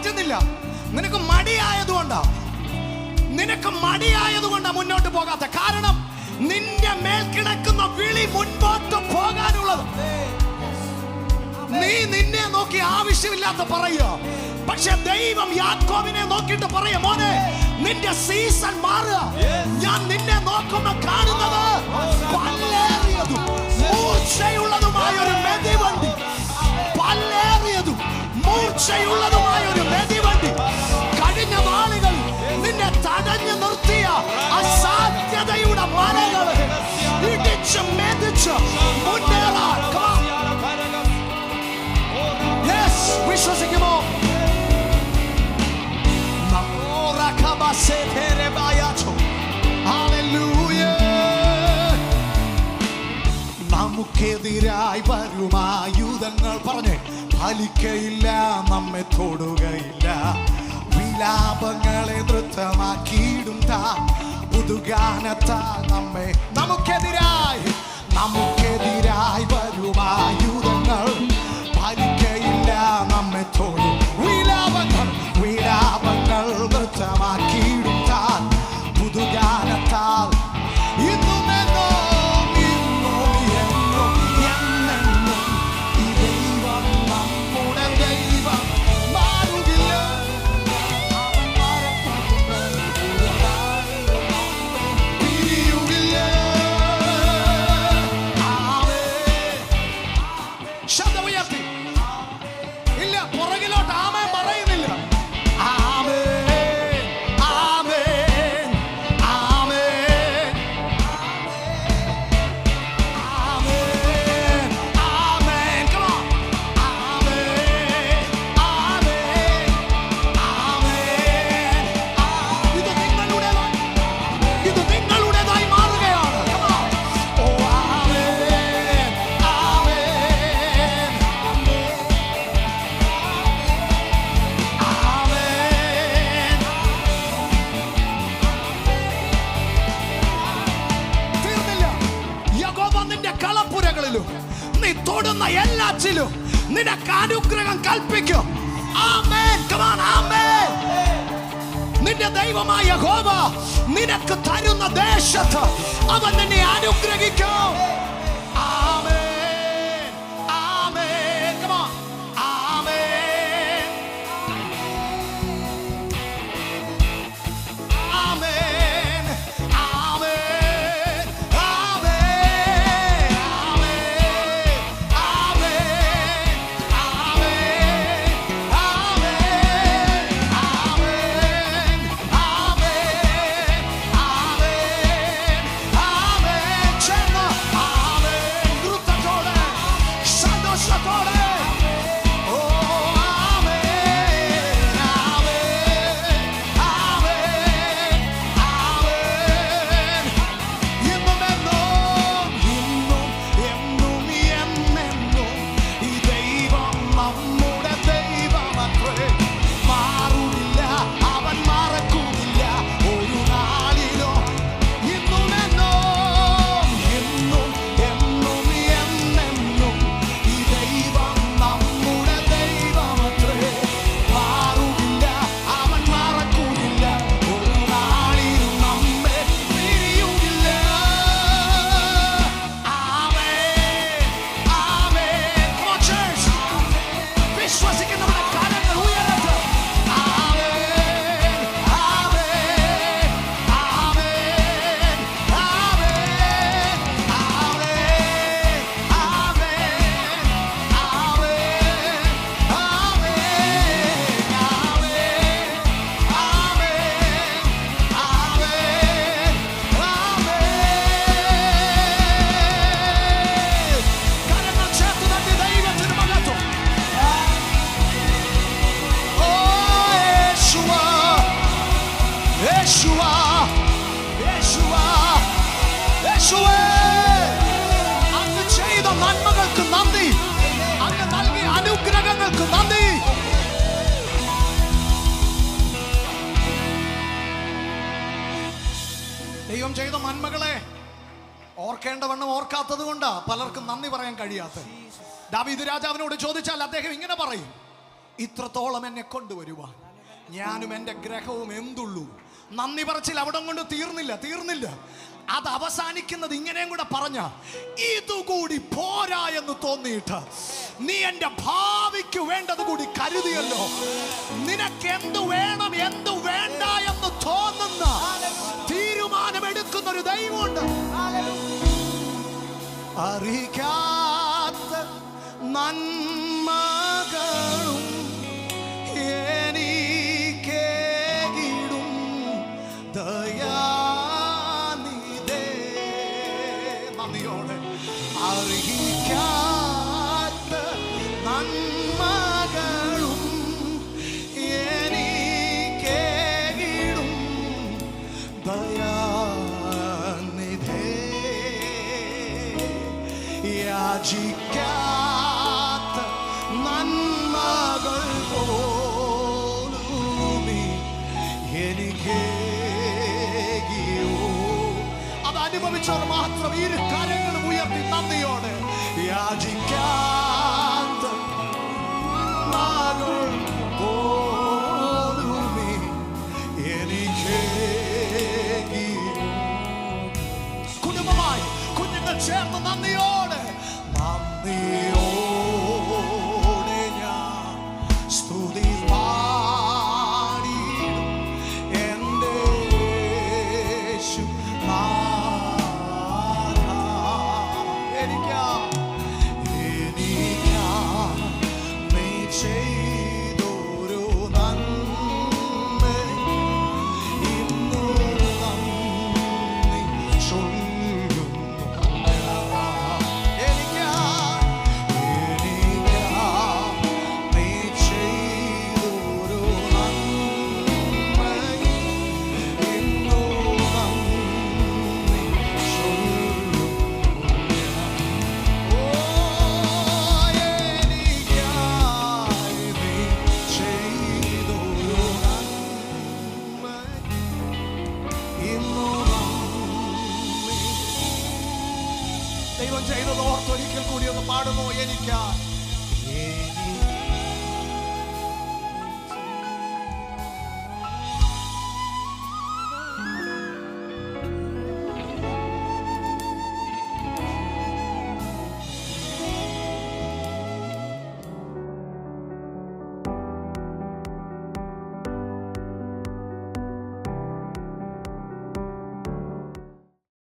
പറ്റുന്നില്ല. നിനക്ക് മടിയായതുകൊണ്ടാ മുന്നോട്ട് പോകാത്ത. കാരണം നിന്റെ മേൽ കിടക്കുന്ന വിളി മുൻപോട്ട് പോകാനുള്ളത്. നീ നിന്നെ നോക്കി ആവശ്യമില്ലാത്ത പറയുക. പക്ഷെ ദൈവം യാക്കോബിനെ നോക്കിയിട്ട് പറയാ, മോനെ നിന്റെ സീസൺ മാറുക. ഞാൻ നിന്നെ നോക്കുമ്പോ കാണുന്നത് പല്ലേറിയതും മൂർച്ചയുള്ളതുമായ ഒരു മെതിവണ്ടി. പല്ലേറിയതും മൂർച്ചയുള്ളതുമായ ഒരു മെതിവണ്ടി. കഴിഞ്ഞ നാളുകൾ നിന്നെ തടഞ്ഞു നിർത്തിയ അസാധ്യതയുടെ മലകൾ ഇടിച്ച് മെതിച്ച് മുന്നേറാൻ വിശ്വസിക്കുമോ? നമുക്കെതിരായി വരും ആയുധങ്ങൾ പറഞ്ഞേ ഫലിക്കയില്ല, നമ്മെ തൊടുകയില്ല. വിലാപങ്ങളെ നൃത്തമാക്കിയിടും താൻ പുതുഗാനത്താൽ നമ്മെ. നമുക്കെതിരായി വരും ആയുധങ്ങൾ ഫലിക്കയില്ല, നമ്മെ തൊടും. വിലാപങ്ങൾ നൃത്തമാക്കിയിടും താൻ പുതുഗാനത്താൽ. നീ തൊടുന്ന എല്ലാറ്റിലും നിനക്ക് അനുഗ്രഹം കൽപ്പിക്കും. ആമേൻ. Come on, ആമേൻ. നിന്റെ ദൈവമായ യഹോവ നിനക്ക് തരുന്ന ദേശത്ത് അവൻ നിന്നെ അനുഗ്രഹിക്കും. ആമേൻ. ആമേൻ. Come on. ആമേൻ. ആമേൻ. അങ്ങ് ചെയ്ത നന്മകൾക്ക് നന്ദി, അങ്ങ് നൽകിയ അനുഗ്രഹങ്ങൾക്ക് നന്ദി. ദൈവം ചെയ്ത നന്മകളെ ഓർക്കേണ്ടവണ്ണം ഓർക്കാത്തത് കൊണ്ടാ പലർക്കും നന്ദി പറയാൻ കഴിയാത്തത്. ദാവീദ് രാജാവിനോട് ചോദിച്ചാൽ അദ്ദേഹം ഇങ്ങനെ പറയും, ഇത്രത്തോളം എന്നെ കൊണ്ടുവരുവാൻ ഞാനും എൻ്റെ ഗ്രഹവും എന്തുള്ളൂ. നന്ദി പറച്ചിൽ അവിടെ കൊണ്ട് തീർന്നില്ല. അത് അവസാനിക്കുന്നത് ഇങ്ങനെയും കൂടെ പറഞ്ഞ, ഇതുകൂടി പോരാ എന്ന് തോന്നിയിട്ട് നീ എൻ്റെ ഭാവിക്ക് വേണ്ടത് കൂടി കരുതിയല്ലോ. നിനക്ക് എന്തു വേണം എന്തു വേണ്ട എന്ന് തോന്നുന്ന തീരുമാനമെടുക്കുന്ന ഒരു ദൈവമുണ്ട്. അറിയാത്ത നന്മകളും എനിക്കേകിടും ദയാനിധേ. നന്ദിയോടെ അറിയിക്കാത്ത നന്മകളും എനിക്കേകിടും ദയാനിധേ. യാചിക്കാത്ത നന്മകൾ പോലുമീ എനിക്കേകിയോ. അത് അനുഭവിച്ചവർ മാത്രം ഇരു കരങ്ങളും ഉയർത്തി നന്ദിയോടെ യാചിക്കാത്ത നന്മകൾ പോലുമീ എനിക്കേകിയോ. കുടുംബമായി കുഞ്ഞുങ്ങൾ ചേർന്ന് നന്ദിയോടെ ഞാൻ സ്തുതി പാടിയിടും എൻ്റെ യേശുനാഥ. എനിക്കാ നീ ചെയ്തൊരു നന്മ ഇന്നു നന്ദി ചൊല്ലുന്നു. ദൈവം ചെയ്തത് ഓർത്തൊരിക്കൽ കൂടി ഒന്ന് പാടുമോ? എനിക്കായി